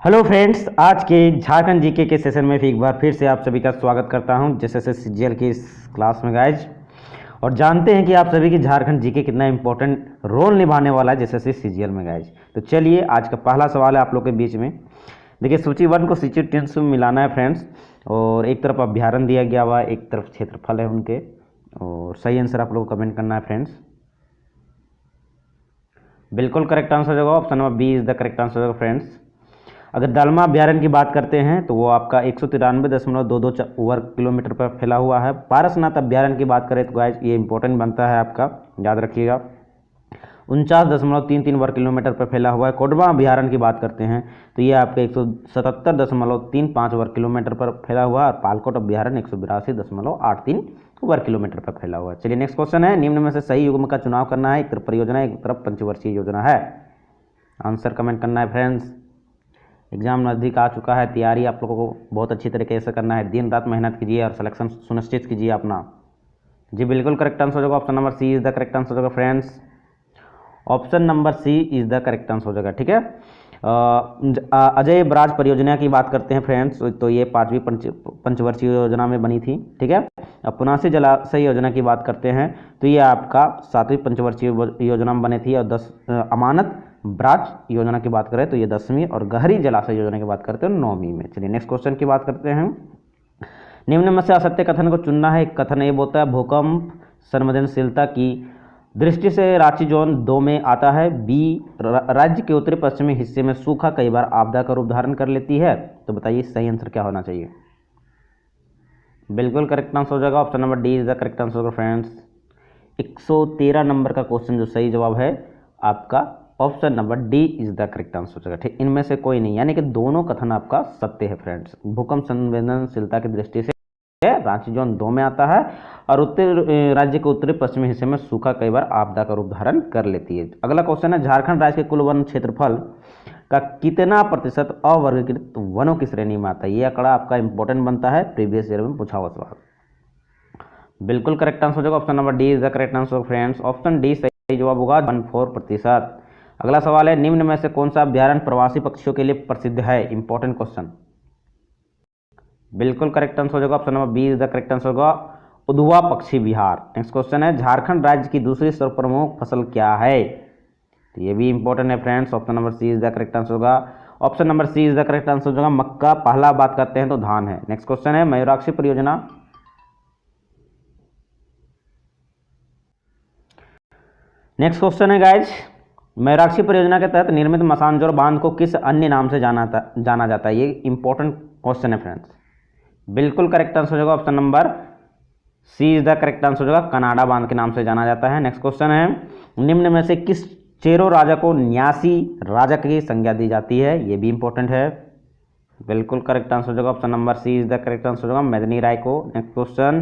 Hello friends, आज के Jharkhand GK के सेशन में एक बार फिर से आप सभी का स्वागत करता हूं जैसे सीजीएल की इस क्लास में गाइज। और जानते हैं कि आप सभी की झारखंड जीके कितना इंपॉर्टेंट रोल निभाने वाला है जैसे सीजीएल में गाइज। तो चलिए आज का पहला सवाल है आप लोग के बीच में। देखिए, सूची 1 को सूची 10 से मिलाना है फ्रेंड्स। और एक तरफ अभ्यारण दिया गया हुआ है, एक तरफ क्षेत्रफल है उनके। और सही आंसर आप लोग को कमेंट करना है फ्रेंड्स। बिल्कुल करेक्ट आंसर होगा option number B is the correct answer होगा फ्रेंड्स। अगर दालमा अभ्यारण्य की बात करते हैं तो वो आपका 193.22 वर्ग किलोमीटर पर फैला हुआ है। पारसनाथ अभ्यारण्य की बात करें तो गाइस ये इंपॉर्टेंट बनता है आपका, याद रखिएगा, 49.33 वर्ग किलोमीटर पर फैला हुआ है। कोडरमा अभ्यारण्य की बात करते हैं तो ये आपके 177.35 वर्ग किलोमीटर पर फैला हुआ है। और पालकोट अभ्यारण्य 182.83 वर्ग किलोमीटर पर फैला हुआ है। चलिए नेक्स्ट क्वेश्चन है, निम्न में से सही युग्म का चुनाव करना है। एक तरफ परियोजना, एक तरफ पंचवर्षीय योजना है। आंसर कमेंट करना है फ्रेंड्स। एग्जाम नज़दीक आ चुका है, तैयारी आप लोगों को बहुत अच्छी तरीके से करना है। दिन रात मेहनत कीजिए और सिलेक्शन सुनिश्चित कीजिए अपना। जी बिल्कुल करेक्ट आंसर होगा option number C is the correct answer होगा friends. Option number C is the correct answer हो जाएगा, ठीक है। अजय ब्राज परियोजना की बात करते हैं फ्रेंड्स तो ये 5वीं पंचवर्षीय योजना में बनी थी, ठीक है। अब पुनासी जलाशय योजना की बात करते हैं तो ये आपका 7वीं पंचवर्षीय योजना में बनी थी। और 10 अमानत ब्राज योजना की बात करें तो ये 10वीं, और गहरी जलाशय योजना की बात करते हैं 9वीं में। चलिए नेक्स्ट क्वेश्चन की बात करते हैं। निम्न में से असत्य कथन को चुनना है। एक कथन ये बोलता है भूकंप संवेदनशीलता की दृष्टि से रांची जोन 2 में आता है। बी, राज्य के उत्तरी पश्चिमी हिस्से में सूखा कई बार आपदा का रूप धारण कर लेती है। तो बताइए सही आंसर क्या होना चाहिए। बिल्कुल करेक्ट आंसर हो जाएगा option number D is the correct answer होगा फ्रेंड्स। 113 नंबर का क्वेश्चन जो सही जवाब है आपका option number D is the correct answer हो जाएगा, ठीक। इनमें से कोई नहीं, यानी कि दोनों कथन आपका सत्य है फ्रेंड्स। भूकंप संवेदनशीलता की दृष्टि से रांची जोन 2 में आता है, और उत्तरी राज्य के उत्तरी पश्चिमी हिस्से में सूखा कई बार आपदा का रूप धारण कर लेती है। अगला क्वेश्चन है, झारखंड राज्य के कुल वन क्षेत्रफल का कितना प्रतिशत अवर्गीकृत वनों की श्रेणी में आता है। ये आंकड़ा आपका इंपॉर्टेंट बनता है, प्रीवियस ईयर में पूछा हुआ सवाल। बिल्कुल करेक्ट आंसर हो जाएगा option number D is the correct answer friends. Option D सही जवाब होगा 14%। अगला सवाल है, निम्न में से कौन सा अभ्यारण्य प्रवासी पक्षियों के लिए प्रसिद्ध है। Important question. बिल्कुल करेक्ट आंसर हो जाएगा option number B is the correct answer होगा उधवा पक्षी विहार। नेक्स्ट क्वेश्चन है, झारखंड राज्य की दूसरी सर्वप्रमुख फसल क्या है। तो ये भी इंपॉर्टेंट है friends. Option number C is the correct answer होगा option number C is the correct answer होगा मक्का। पहला बात करते हैं तो धान है। नेक्स्ट क्वेश्चन है, मयूराक्षी परियोजना। नेक्स्ट क्वेश्चन है गाइज, मयूराक्षी परियोजना के तहत निर्मित मसानजोर बांध को किस अन्य नाम से जाना जाता है। ये इंपॉर्टेंट क्वेश्चन है फ्रेंड्स। बिल्कुल करेक्ट आंसर होगा option number C is the correct answer होगा कनाडा बांध के नाम से जाना जाता है। नेक्स्ट क्वेश्चन है, निम्न में से किस चेरो राजा को न्यासी राजा की संज्ञा दी जाती है। ये भी इंपॉर्टेंट है। बिल्कुल करेक्ट आंसर होगा option number C is the correct answer होगा मेदिनी राय को। नेक्स्ट क्वेश्चन,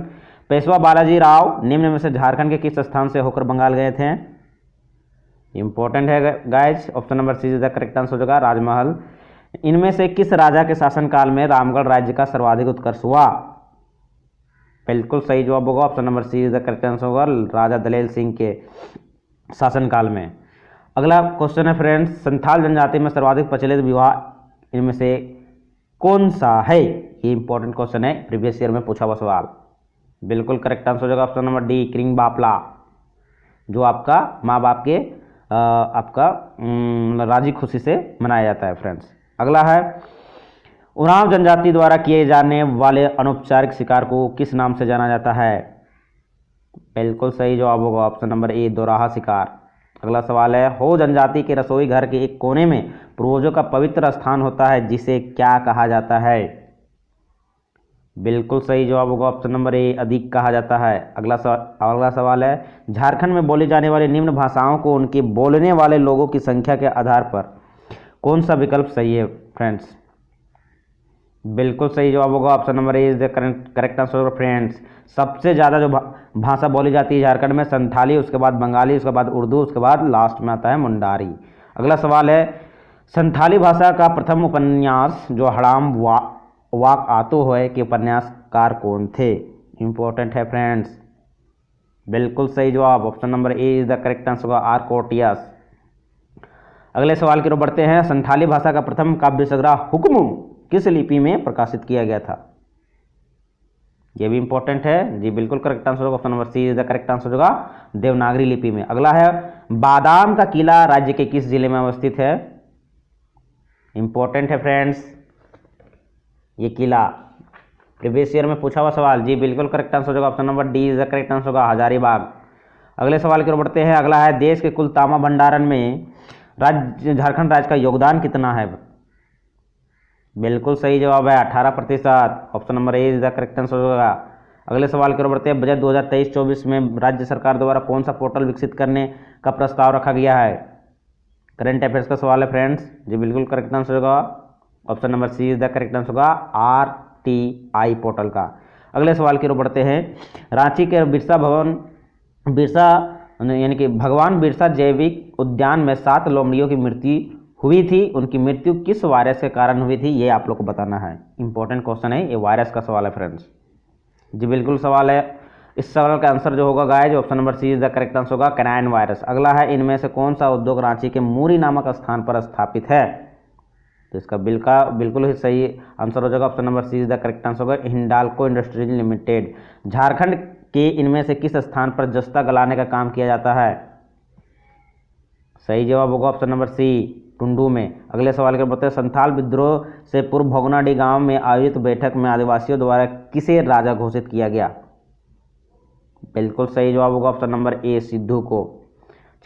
पेशवा बालाजी राव निम्न में से झारखंड के किस स्थान से होकर बंगाल गए थे। इंपॉर्टेंट है guys. Option number C is the correct answer होगा राजमहल। इनमें से किस राजा के शासनकाल में रामगढ़ राज्य का सर्वाधिक उत्कर्ष हुआ। बिल्कुल सही जवाब होगा option number C is the correct answer होगा राजा दलेल सिंह के शासनकाल में। अगला क्वेश्चन है फ्रेंड्स, संथाल जनजाति में सर्वाधिक प्रचलित विवाह इनमें से कौन सा है। ये इंपॉर्टेंट क्वेश्चन है, प्रीवियस ईयर में पूछा हुआ सवाल। बिल्कुल करेक्ट आंसर हो जाएगा ऑप्शन नंबर डी क्रिंग बापला, जो आपका माँ बाप के आपका राजी खुशी से मनाया जाता है फ्रेंड्स। अगला है, उरांव जनजाति द्वारा किए जाने वाले अनौपचारिक शिकार को किस नाम से जाना जाता है। बिल्कुल सही जवाब होगा ऑप्शन नंबर ए दोराहा शिकार। अगला सवाल है, हो जनजाति के रसोई घर के एक कोने में पूर्वजों का पवित्र स्थान होता है जिसे क्या कहा जाता है। बिल्कुल सही जवाब होगा ऑप्शन नंबर ए अधिक कहा जाता है। अगला सवाल है, झारखंड में बोली जाने वाली निम्न भाषाओं को उनके बोलने वाले लोगों की संख्या के आधार पर कौन सा विकल्प सही है फ्रेंड्स। बिल्कुल सही जवाब होगा option number A is the correct answer friends. सबसे ज़्यादा जो भाषा बोली जाती है झारखंड में संथाली, उसके बाद बंगाली, उसके बाद उर्दू, उसके बाद लास्ट में आता है मुंडारी। अगला सवाल है, संथाली भाषा का प्रथम उपन्यास जो हड़ाम वाक आतो है के उपन्यासकार कौन थे। इंपॉर्टेंट है फ्रेंड्स। बिल्कुल सही जवाब option number A is the correct answer होगा आर कोटियास। अगले सवाल की ओर बढ़ते हैं। संथाली भाषा का प्रथम काव्य संग्रह हुक्म किस लिपि में प्रकाशित किया गया था? ये भी इंपॉर्टेंट है जी, बिल्कुल करेक्ट आंसर होगा option number C is the correct answer होगा, देवनागरी लिपि में। अगला है बादाम का किला राज्य के किस जिले में अवस्थित है? इंपॉर्टेंट है फ्रेंड्स ये किला, प्रीवियस ईयर में पूछा हुआ सवाल जी, बिल्कुल करेक्ट आंसर होगा option number D is the correct answer होगा, हजारीबाग। अगले सवाल की ओर बढ़ते हैं। अगला है देश के कुल तांबा भंडारण में राज्य झारखंड राज्य का योगदान कितना है? बिल्कुल सही जवाब है 18%, option number A is the correct answer होगा। अगले सवाल की ओर बढ़ते हैं। बजट 2023-24 में राज्य सरकार द्वारा कौन सा पोर्टल विकसित करने का प्रस्ताव रखा गया है? करंट अफेयर्स का सवाल है फ्रेंड्स जी, बिल्कुल करेक्ट आंसर होगा option number C is the correct answer होगा, RTI पोर्टल का। अगले सवाल की ओर बढ़ते हैं। रांची के बिरसा यानी कि भगवान बिरसा जैविक उद्यान में 7 लोमड़ियों की मृत्यु हुई थी, उनकी मृत्यु किस वायरस के कारण हुई थी? ये आप लोग को बताना है, इंपॉर्टेंट क्वेश्चन है, ये वायरस का सवाल है फ्रेंड्स जी, बिल्कुल सवाल है। इस सवाल का आंसर जो होगा guys option number C is the correct answer होगा, कैनाइन वायरस। अगला है इनमें से कौन सा उद्योग रांची के मूरी नामक स्थान पर स्थापित है? तो इसका बिल्कुल ही सही आंसर हो जाएगा option number C is the correct answer होगा, हिंडाल्को इंडस्ट्रीज लिमिटेड। झारखंड के इनमें से किस स्थान पर जस्ता गलाने का काम किया जाता है? सही जवाब होगा ऑप्शन नंबर सी, टुंडू में। अगले सवाल के बताते हैं। संथाल विद्रोह से पूर्व भोगनाडी गांव में आयोजित बैठक में आदिवासियों द्वारा किसे राजा घोषित किया गया? बिल्कुल सही जवाब होगा ऑप्शन नंबर ए, सिद्धू को।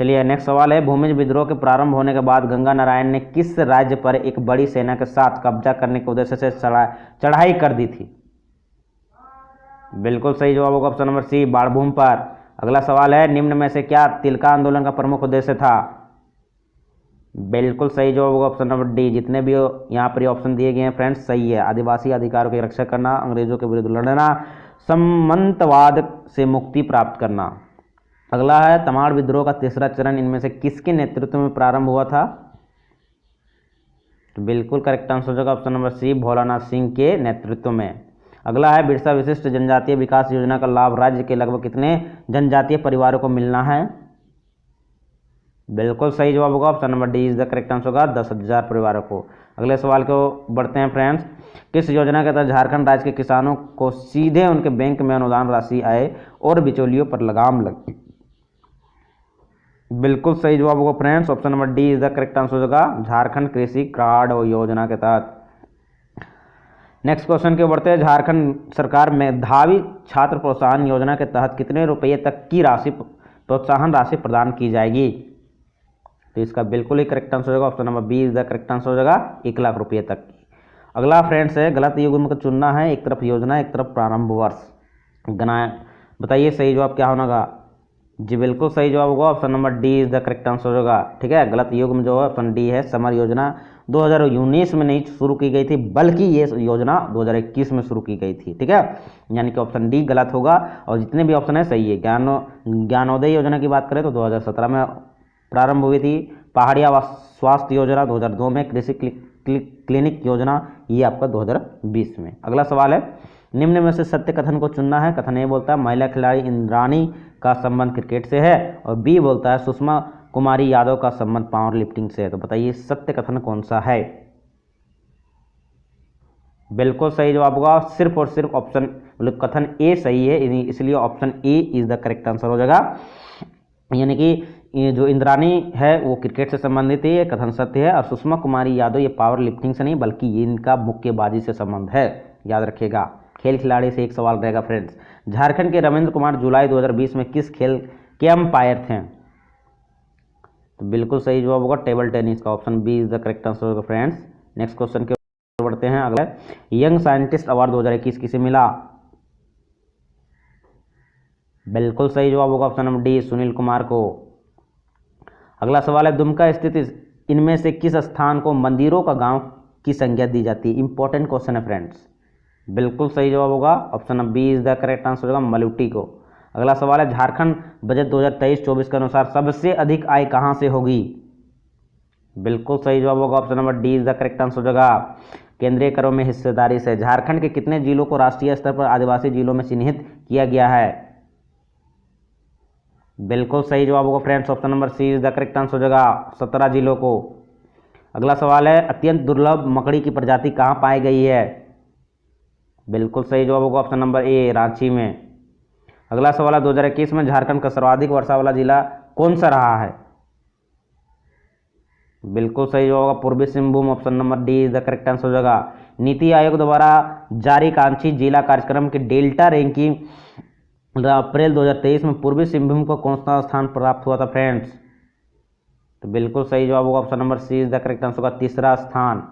चलिए नेक्स्ट सवाल है। भूमिज विद्रोह के प्रारंभ होने के बाद गंगा नारायण ने किस राज्य पर एक बड़ी सेना के साथ कब्जा करने के उद्देश्य से चढ़ाई कर दी थी? बिल्कुल सही जवाब होगा ऑप्शन नंबर सी, बाणभूम पर। अगला सवाल है। निम्न में से क्या तिलका आंदोलन का प्रमुख उद्देश्य था? बिल्कुल सही जवाब होगा ऑप्शन नंबर डी, जितने भी यहाँ पर ऑप्शन दिए गए हैं फ्रेंड्स सही है। आदिवासी अधिकारों की रक्षा करना, अंग्रेजों के विरुद्ध लड़ना, सामंतवाद से मुक्ति प्राप्त करना। अगला है तमाड़ विद्रोह का तीसरा चरण इनमें से किसके नेतृत्व में प्रारंभ हुआ था? तो बिल्कुल करेक्ट आंसर होगा option number C, Bholanath Singh के नेतृत्व में। अगला है बिरसा विशिष्ट जनजातीय विकास योजना का लाभ राज्य के लगभग कितने जनजातीय परिवारों को मिलना है? बिल्कुल सही जवाब होगा option number D is the correct answer होगा, 10,000 परिवारों को। अगले सवाल को बढ़ते हैं फ्रेंड्स। किस योजना के तहत झारखंड राज्य के किसानों को सीधे उनके बैंक में अनुदान राशि आए और बिचौलियों पर लगाम लगी? बिल्कुल सही जवाब होगा friends option number D is the correct answer होगा, झारखंड कृषि कार्ड योजना के तहत। नेक्स्ट क्वेश्चन के बढ़ते हैं। झारखंड सरकार मेधावी छात्र प्रोत्साहन योजना के तहत कितने रुपये तक की राशि प्रोत्साहन राशि प्रदान की जाएगी? तो इसका बिल्कुल ही करेक्ट आंसर होगा option number B is the correct answer हो जाएगा, 1 लाख रुपये तक की। अगला फ्रेंड्स है गलत युग्म को चुनना है, एक तरफ योजना एक तरफ प्रारंभ वर्ष। बताइए सही जवाब क्या होगा? जी बिल्कुल सही जवाब होगा option number D is the correct answer होगा, ठीक है। गलत युग्म जो है ऑप्शन डी है, समर योजना 2019 में नहीं शुरू की गई थी बल्कि ये योजना 2021 में शुरू की गई थी, ठीक है। यानी कि ऑप्शन डी गलत होगा और जितने भी ऑप्शन है सही है। ज्ञानोदय योजना की बात करें तो 2017 में प्रारंभ हुई थी। पहाड़ी आवास स्वास्थ्य योजना 2002 में, कृषि क्लिनिक योजना ये आपका 2020 में। अगला सवाल है। निम्न में से सत्य कथन को चुनना है। कथन ए बोलता है महिला खिलाड़ी इंद्राणी का संबंध क्रिकेट से है और बी बोलता है सुषमा कुमारी यादव का संबंध पावर लिफ्टिंग से है। तो बताइए सत्य कथन कौन सा है? बिल्कुल सही जवाब होगा, सिर्फ और सिर्फ ऑप्शन मतलब कथन ए सही है, इसलिए option A is the correct answer हो जाएगा। यानी कि ये जो इंद्राणी है वो क्रिकेट से संबंधित है, ये कथन सत्य है। और सुषमा कुमारी यादव ये पावर लिफ्टिंग से नहीं बल्कि ये इनका मुक्केबाजी से संबंध है, याद रखिएगा। खेल खिलाड़ी से एक सवाल रहेगा फ्रेंड्स। झारखंड के रविंद्र कुमार जुलाई 2020 में किस खेल के अंपायर थे? तो बिल्कुल सही जवाब होगा टेबल टेनिस का, option B is the correct answer होगा फ्रेंड्स। नेक्स्ट क्वेश्चन के बढ़ते हैं। अगला यंग साइंटिस्ट अवार्ड 2021 किसे मिला? बिल्कुल सही जवाब होगा option number D, Sunil Kumar को। अगला सवाल है। दुमका स्थित इनमें से किस स्थान को मंदिरों का गांव की संज्ञा दी जाती है? इंपॉर्टेंट क्वेश्चन है फ्रेंड्स। बिल्कुल सही जवाब होगा option number B is the correct answer होगा, मलुटी को। अगला सवाल है। झारखंड बजट 2023-24 के अनुसार सबसे अधिक आय कहां से होगी? बिल्कुल सही जवाब होगा option number D is the correct answer हो जाएगा, केंद्रीय करों में हिस्सेदारी से। झारखंड के कितने जिलों को राष्ट्रीय स्तर पर आदिवासी जिलों में चिन्हित किया गया है? बिल्कुल सही जवाब होगा friends option number C is the correct answer हो जाएगा, 17 जिलों को। अगला सवाल है, अत्यंत दुर्लभ मकड़ी की प्रजाति कहाँ पाई गई है? बिल्कुल सही जवाब होगा ऑप्शन नंबर ए, रांची में। अगला सवाल है, 2021 में झारखंड का सर्वाधिक वर्षा वाला जिला कौन सा रहा है? बिल्कुल सही जवाब होगा पूर्वी Singhbhum, option number D is the correct answer हो जाएगा। नीति आयोग द्वारा जारी कांची जिला कार्यक्रम की डेल्टा रैंकिंग अप्रैल 2023 में पूर्वी सिंहभूम को कौन सा स्थान प्राप्त हुआ था फ्रेंड्स? तो बिल्कुल सही जवाब होगा option number C is the correct answer होगा, तीसरा स्थान।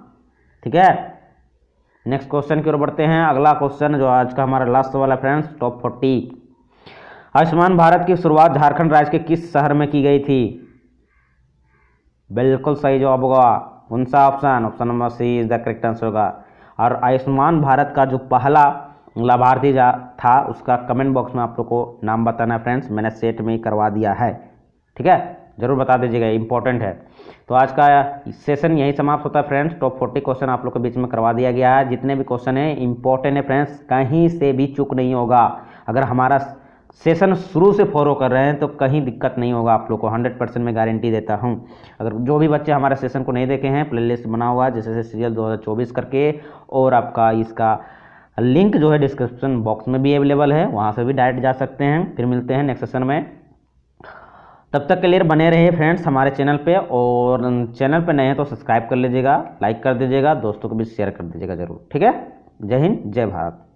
ठीक है, नेक्स्ट क्वेश्चन की ओर बढ़ते हैं। अगला क्वेश्चन जो आज का हमारा लास्ट सवाल है फ्रेंड्स, टॉप 40। आयुष्मान भारत की शुरुआत झारखंड राज्य के किस शहर में की गई थी? बिल्कुल सही जवाब होगा कौन सा option? Option number C is the correct answer होगा। और आयुष्मान भारत का जो पहला लाभार्थी था उसका कमेंट बॉक्स में आप लोग को नाम बताना है फ्रेंड्स, मैंने सेट में ही करवा दिया है। ठीक है, जरूर बता दीजिएगा, इंपॉर्टेंट है। तो आज का सेशन यही समाप्त होता है फ्रेंड्स। टॉप 40 क्वेश्चन आप लोग के बीच में करवा दिया गया है। जितने भी क्वेश्चन है इंपॉर्टेंट है फ्रेंड्स, कहीं से भी चूक नहीं होगा। अगर हमारा सेशन शुरू से फॉलो कर रहे हैं तो कहीं दिक्कत नहीं होगा आप लोग को, 100% मैं गारंटी देता हूं। अगर जो भी बच्चे हमारे सेशन को नहीं देखे हैं, प्लेलिस्ट बना हुआ है जैसे सीरियल 2024 करके, और आपका इसका लिंक जो है डिस्क्रिप्शन बॉक्स में भी अवेलेबल है, वहाँ से भी डायरेक्ट जा सकते हैं। फिर मिलते हैं नेक्स्ट सेशन में, तब तक के लिए बने रहिए फ्रेंड्स हमारे चैनल पे, और चैनल पे नए हैं तो सब्सक्राइब कर लीजिएगा, लाइक कर दीजिएगा, दोस्तों को भी शेयर कर दीजिएगा जरूर। ठीक है, जय हिंद, जय भारत।